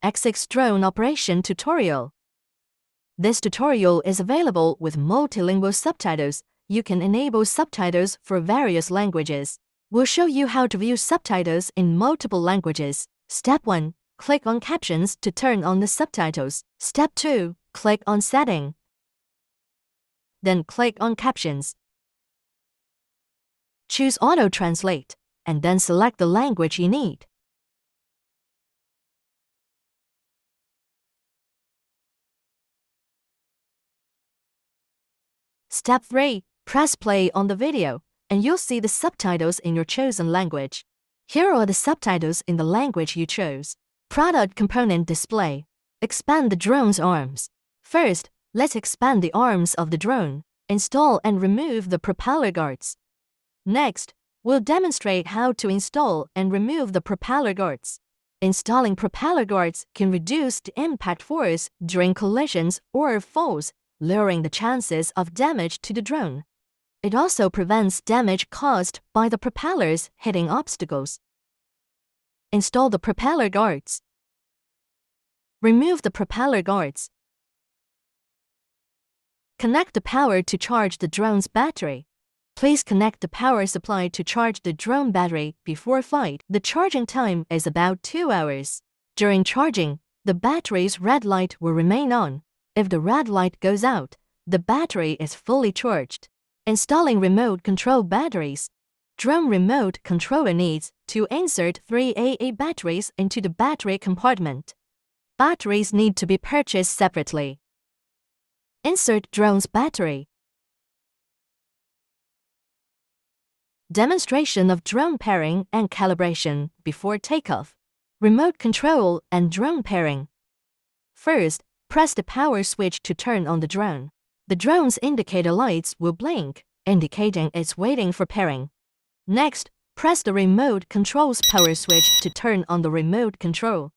X6 Drone Operation Tutorial. This tutorial is available with multilingual subtitles. You can enable subtitles for various languages. We'll show you how to view subtitles in multiple languages. Step 1. Click on Captions to turn on the subtitles. Step 2. Click on Setting. Then click on Captions. Choose Auto Translate, and then select the language you need. Step 3. Press play on the video, and you'll see the subtitles in your chosen language. Here are the subtitles in the language you chose. Product Component Display. Expand the drone's arms. First, let's expand the arms of the drone. Install and remove the propeller guards. Next, we'll demonstrate how to install and remove the propeller guards. Installing propeller guards can reduce the impact force during collisions or falls, lowering the chances of damage to the drone. It also prevents damage caused by the propellers hitting obstacles. Install the propeller guards. Remove the propeller guards. Connect the power to charge the drone's battery. Please connect the power supply to charge the drone battery before flight. The charging time is about 2 hours. During charging, the battery's red light will remain on. If the red light goes out, the battery is fully charged. Installing remote control batteries. Drone remote controller needs to insert 3 AA batteries into the battery compartment. Batteries need to be purchased separately. Insert drone's battery. Demonstration of drone pairing and calibration before takeoff. Remote control and drone pairing. First, press the power switch to turn on the drone. The drone's indicator lights will blink, indicating it's waiting for pairing. Next, press the remote control's power switch to turn on the remote control.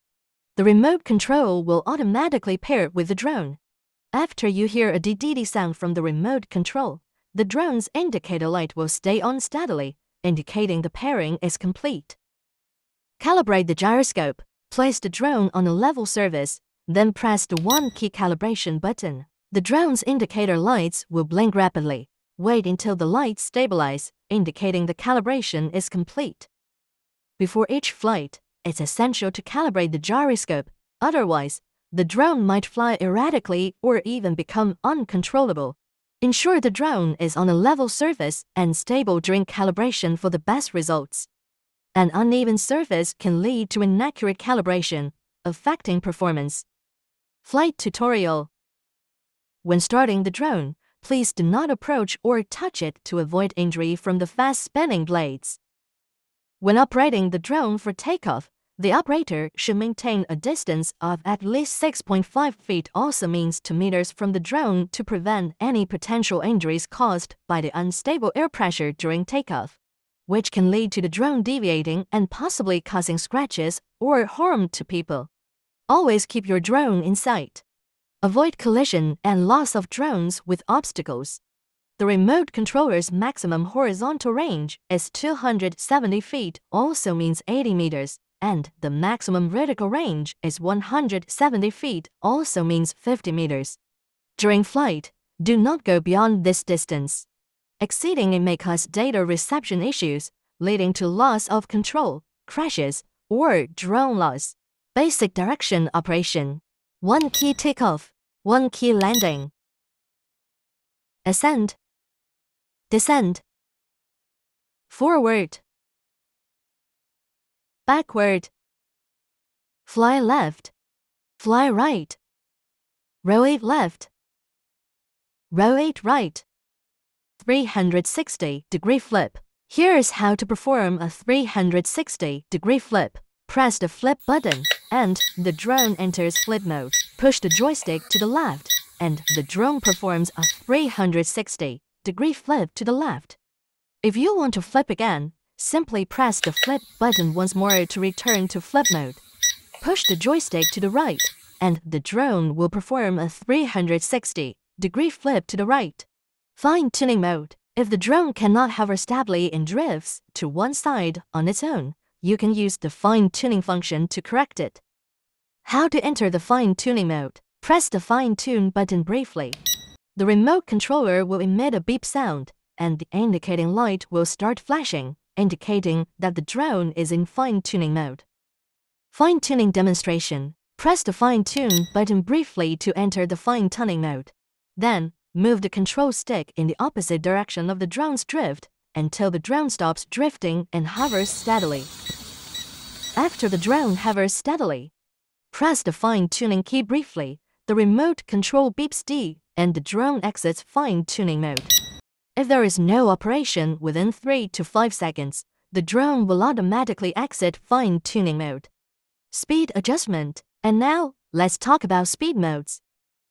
The remote control will automatically pair with the drone. After you hear a DDD sound from the remote control, the drone's indicator light will stay on steadily, indicating the pairing is complete. Calibrate the gyroscope. Place the drone on a level surface, then press the 1-key calibration button. The drone's indicator lights will blink rapidly. Wait until the lights stabilize, indicating the calibration is complete. Before each flight, it's essential to calibrate the gyroscope, otherwise, the drone might fly erratically or even become uncontrollable. Ensure the drone is on a level surface and stable during calibration for the best results. An uneven surface can lead to inaccurate calibration, affecting performance. Flight tutorial. When starting the drone, please do not approach or touch it to avoid injury from the fast-spinning blades. When operating the drone for takeoff, the operator should maintain a distance of at least 6.5 feet, also means 2 meters from the drone, to prevent any potential injuries caused by the unstable air pressure during takeoff, which can lead to the drone deviating and possibly causing scratches or harm to people. Always keep your drone in sight. Avoid collision and loss of drones with obstacles. The remote controller's maximum horizontal range is 270 feet, also means 80 meters. And the maximum vertical range is 170 feet, also means 50 meters. During flight, do not go beyond this distance. Exceeding it may cause data reception issues, leading to loss of control, crashes, or drone loss. Basic direction operation. 1-key takeoff, 1-key landing. Ascend. Descend. Forward. Backward. Fly left. Fly right. Rotate left. Rotate right. 360-degree flip. Here is how to perform a 360-degree flip. Press the flip button, and the drone enters flip mode. Push the joystick to the left, and the drone performs a 360-degree flip to the left. If you want to flip again, simply press the flip button once more to return to flip mode. Push the joystick to the right, and the drone will perform a 360-degree flip to the right. Fine-tuning mode. If the drone cannot hover stably and drifts to one side on its own, you can use the fine-tuning function to correct it. How to enter the fine-tuning mode. Press the fine-tune button briefly. The remote controller will emit a beep sound, and the indicating light will start flashing, indicating that the drone is in fine-tuning mode. Fine-tuning demonstration. Press the fine-tune button briefly to enter the fine-tuning mode. Then, move the control stick in the opposite direction of the drone's drift until the drone stops drifting and hovers steadily. After the drone hovers steadily, press the fine-tuning key briefly. The remote control beeps D and the drone exits fine-tuning mode. If there is no operation within 3 to 5 seconds, the drone will automatically exit fine-tuning mode. Speed adjustment. And now, let's talk about speed modes.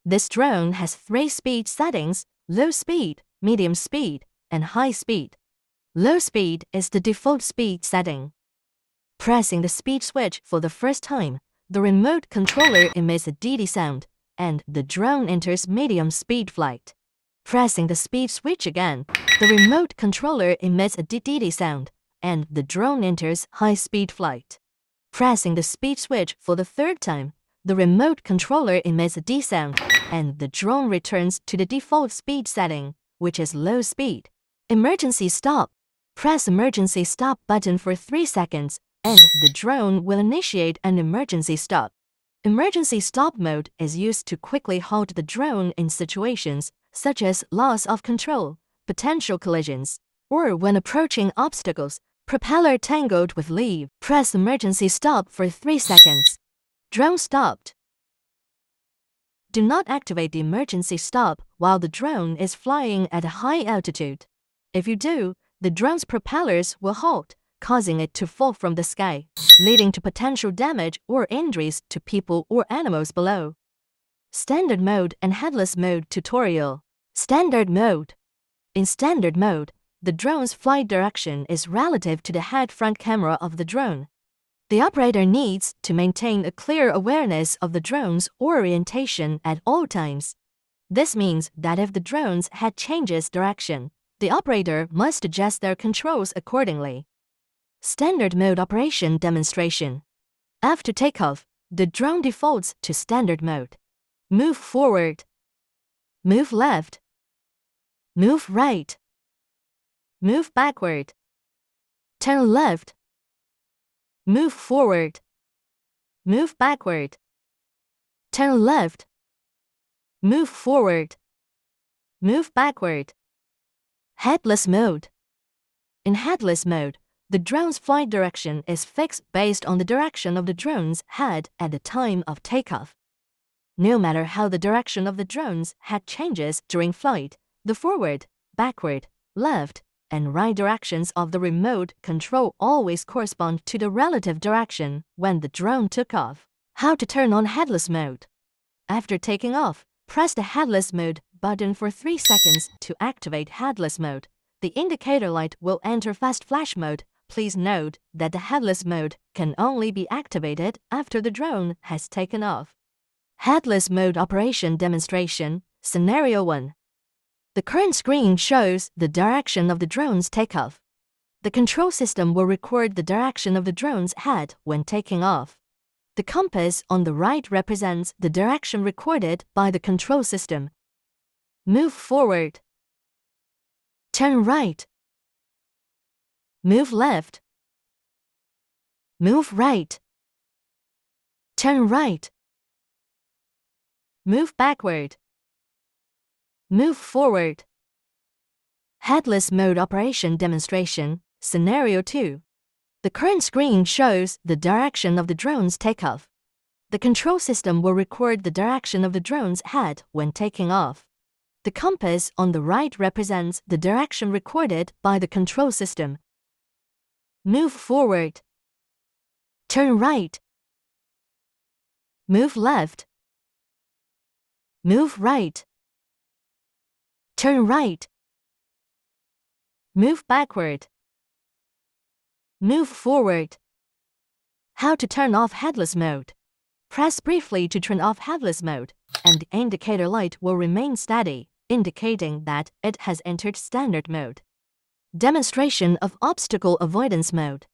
This drone has 3 speed settings: low speed, medium speed, and high speed. Low speed is the default speed setting. Pressing the speed switch for the first time, the remote controller emits a DD sound, and the drone enters medium speed flight. Pressing the speed switch again, the remote controller emits a DD sound, and the drone enters high speed flight. Pressing the speed switch for the third time, the remote controller emits a D sound, and the drone returns to the default speed setting, which is low speed. Emergency stop. Press emergency stop button for 3 seconds, and the drone will initiate an emergency stop. Emergency stop mode is used to quickly halt the drone in situations such as loss of control, potential collisions, or when approaching obstacles, propeller tangled with leaf. Press emergency stop for 3 seconds. Drone stopped. Do not activate the emergency stop while the drone is flying at a high altitude. If you do, the drone's propellers will halt, causing it to fall from the sky, leading to potential damage or injuries to people or animals below. Standard mode and headless mode tutorial. Standard mode. In standard mode, the drone's flight direction is relative to the head-front camera of the drone. The operator needs to maintain a clear awareness of the drone's orientation at all times. This means that if the drone's head changes direction, the operator must adjust their controls accordingly. Standard mode operation demonstration. After takeoff, the drone defaults to standard mode. Move forward. Move left. Move right. Move backward. Turn left. Move forward. Move backward. Turn left. Move forward. Move backward. Headless mode. In headless mode, the drone's flight direction is fixed based on the direction of the drone's head at the time of takeoff. No matter how the direction of the drone's head changes during flight, the forward, backward, left, and right directions of the remote control always correspond to the relative direction when the drone took off. How to turn on headless mode. After taking off, press the headless mode button for 3 seconds to activate headless mode. The indicator light will enter fast flash mode. Please note that the headless mode can only be activated after the drone has taken off. Headless mode operation demonstration. Scenario 1. The current screen shows the direction of the drone's takeoff. The control system will record the direction of the drone's head when taking off. The compass on the right represents the direction recorded by the control system. Move forward. Turn right. Move left. Move right. Turn right. Move backward. Move forward. Headless mode operation demonstration. Scenario 2. The current screen shows the direction of the drone's takeoff. The control system will record the direction of the drone's head when taking off. The compass on the right represents the direction recorded by the control system. Move forward. Turn right. Move left. Move right. Turn right. Move backward. Move forward. How to turn off headless mode. Press briefly to turn off headless mode, and the indicator light will remain steady, indicating that it has entered standard mode. Demonstration of obstacle avoidance mode.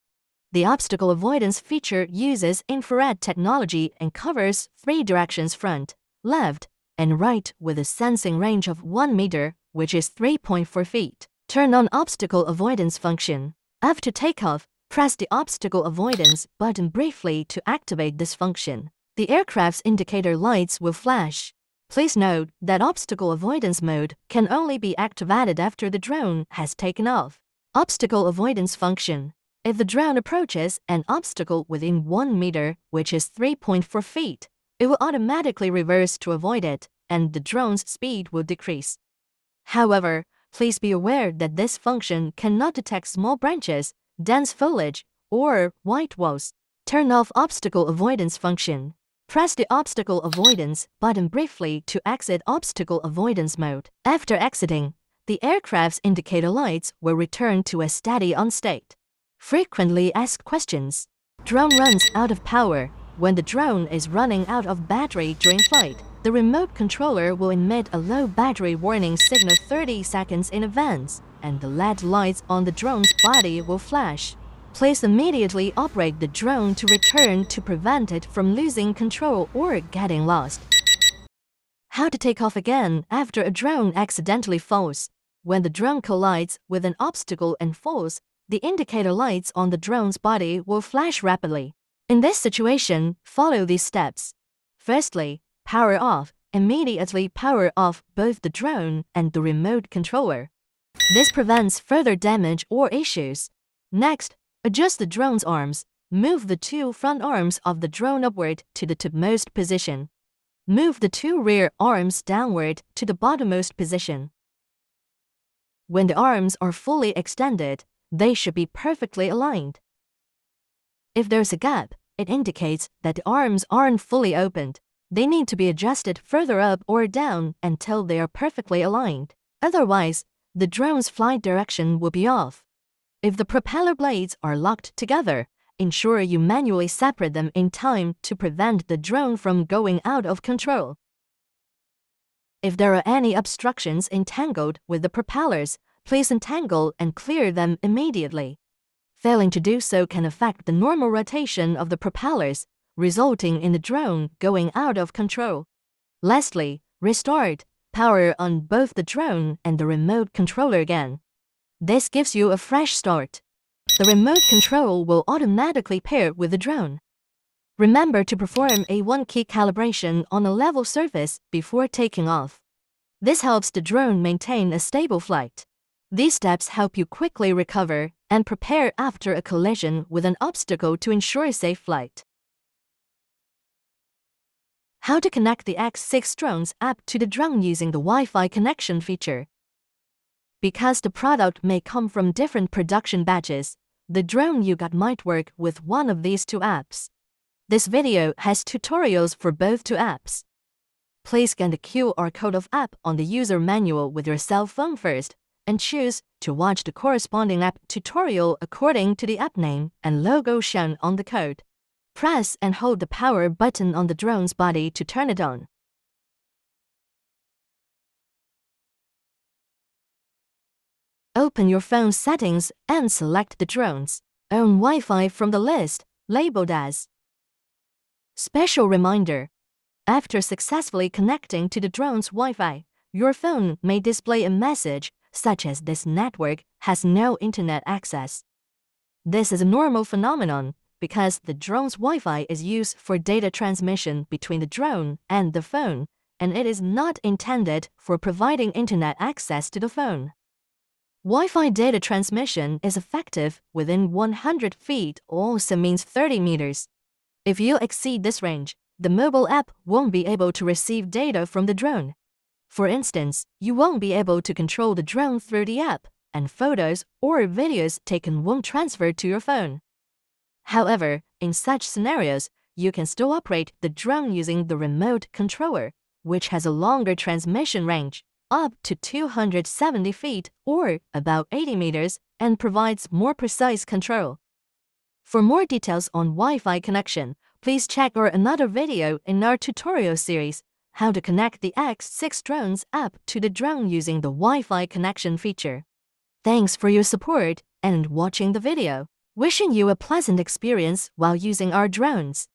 The obstacle avoidance feature uses infrared technology and covers 3 directions: front, left, and right, with a sensing range of 1 meter, which is 3.4 feet. Turn on obstacle avoidance function. After takeoff, press the obstacle avoidance button briefly to activate this function. The aircraft's indicator lights will flash. Please note that obstacle avoidance mode can only be activated after the drone has taken off. Obstacle avoidance function. If the drone approaches an obstacle within 1 meter, which is 3.4 feet, it will automatically reverse to avoid it, and the drone's speed will decrease. However, please be aware that this function cannot detect small branches, dense foliage, or white walls. Turn off obstacle avoidance function. Press the obstacle avoidance button briefly to exit obstacle avoidance mode. After exiting, the aircraft's indicator lights will return to a steady on state. Frequently asked questions. Drone runs out of power. When the drone is running out of battery during flight, the remote controller will emit a low battery warning signal 30 seconds in advance, and the LED lights on the drone's body will flash. Please immediately operate the drone to return to prevent it from losing control or getting lost. How to take off again after a drone accidentally falls. When the drone collides with an obstacle and falls, the indicator lights on the drone's body will flash rapidly. In this situation, follow these steps. Firstly, power off. Immediately power off both the drone and the remote controller. This prevents further damage or issues. Next, adjust the drone's arms. Move the 2 front arms of the drone upward to the topmost position. Move the 2 rear arms downward to the bottommost position. When the arms are fully extended, they should be perfectly aligned. If there's a gap, it indicates that the arms aren't fully opened. They need to be adjusted further up or down until they are perfectly aligned. Otherwise, the drone's flight direction will be off. If the propeller blades are locked together, ensure you manually separate them in time to prevent the drone from going out of control. If there are any obstructions entangled with the propellers, please untangle and clear them immediately. Failing to do so can affect the normal rotation of the propellers, resulting in the drone going out of control. Lastly, restart, power on both the drone and the remote controller again. This gives you a fresh start. The remote control will automatically pair with the drone. Remember to perform a 1-key calibration on a level surface before taking off. This helps the drone maintain a stable flight. These steps help you quickly recover and prepare after a collision with an obstacle to ensure safe flight. How to connect the X6 Drones app to the drone using the Wi-Fi connection feature. Because the product may come from different production batches, the drone you got might work with one of these 2 apps. This video has tutorials for both 2 apps. Please scan the QR code of app on the user manual with your cell phone first, and choose to watch the corresponding app tutorial according to the app name and logo shown on the code. Press and hold the power button on the drone's body to turn it on. Open your phone settings and select the drone's own Wi-Fi from the list, labeled as Special Reminder. After successfully connecting to the drone's Wi-Fi, your phone may display a message such as "This network has no internet access." This is a normal phenomenon because the drone's Wi-Fi is used for data transmission between the drone and the phone, and it is not intended for providing internet access to the phone. Wi-Fi data transmission is effective within 100 feet, also means 30 meters. If you exceed this range, the mobile app won't be able to receive data from the drone. For instance, you won't be able to control the drone through the app, and photos or videos taken won't transfer to your phone. However, in such scenarios, you can still operate the drone using the remote controller, which has a longer transmission range, up to 270 feet or about 80 meters, and provides more precise control. For more details on Wi-Fi connection, please check our another video in our tutorial series, How to Connect the X6 Drones app to the drone using the Wi-Fi connection feature. Thanks for your support and watching the video. Wishing you a pleasant experience while using our drones.